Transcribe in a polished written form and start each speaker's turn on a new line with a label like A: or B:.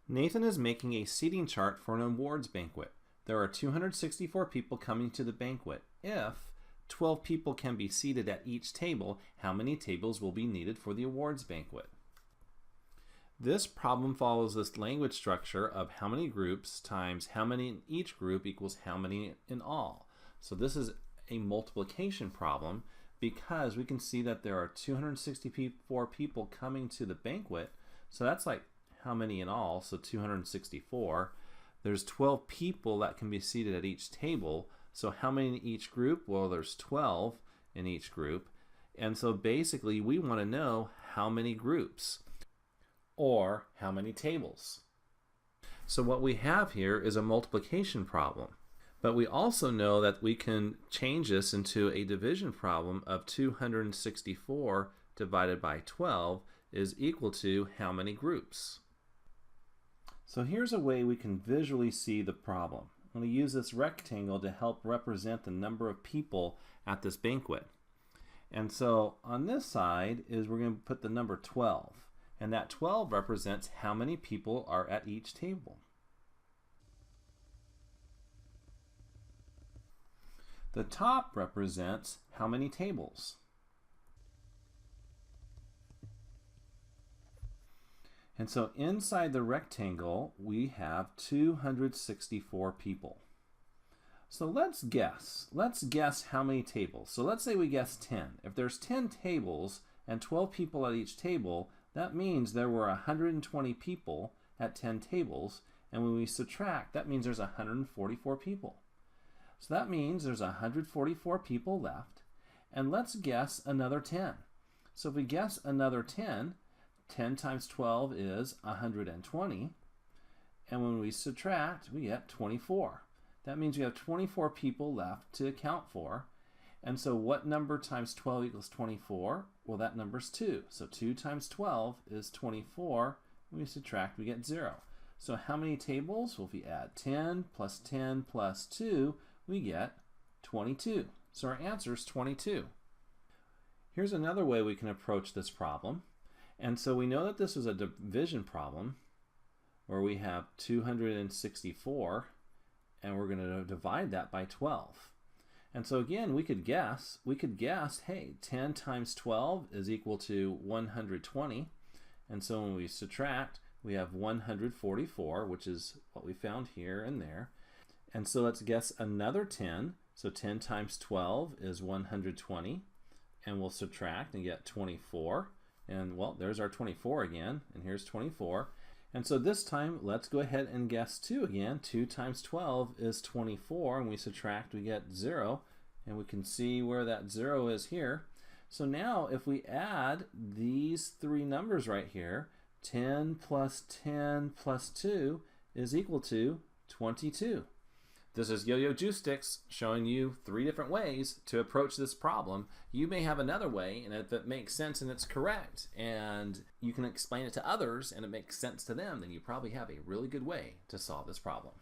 A: Nathan is making a seating chart for an awards banquet. There are 264 people coming to the banquet. If 12 people can be seated at each table, how many tables will be needed for the awards banquet? This problem follows this language structure of how many groups times how many in each group equals how many in all. So this is a multiplication problem because we can see that there are 264 people coming to the banquet. So that's like how many in all? So 264. There's 12 people that can be seated at each table. So how many in each group? Well, there's 12 in each group. And so basically we want to know how many groups or how many tables. So what we have here is a multiplication problem. But we also know that we can change this into a division problem of 264 divided by 12 is equal to how many groups? So here's a way we can visually see the problem. I'm going to use this rectangle to help represent the number of people at this banquet. And so on this side is we're going to put the number 12. And that 12 represents how many people are at each table. The top represents how many tables. And so inside the rectangle, we have 264 people. So let's guess. Let's guess how many tables. So let's say we guess 10. If there's 10 tables and 12 people at each table, that means there were 120 people at 10 tables. And when we subtract, that means there's 144 people. So that means there's 144 people left. And let's guess another 10. So if we guess another 10, 10 times 12 is 120. And when we subtract, we get 24. That means we have 24 people left to account for. And so what number times 12 equals 24? Well, that number's 2. So 2 times 12 is 24. When we subtract, we get 0. So how many tables? Well, if we add 10 plus 10 plus 2, we get 22. So our answer is 22. Here's another way we can approach this problem. And so we know that this is a division problem where we have 264 and we're going to divide that by 12. And so again, we could guess, hey, 10 times 12 is equal to 120. And so when we subtract, we have 144, which is what we found here and there. And so let's guess another 10. So 10 times 12 is 120. And we'll subtract and get 24. And well, there's our 24 again. And here's 24. And so this time, let's go ahead and guess 2 again. 2 times 12 is 24. And we subtract, we get 0. And we can see where that 0 is here. So now if we add these three numbers right here, 10 plus 10 plus 2 is equal to 22. This is Yo-Yo Juice Sticks showing you 3 different ways to approach this problem. You may have another way, and if it makes sense and it's correct, and you can explain it to others and it makes sense to them, then you probably have a really good way to solve this problem.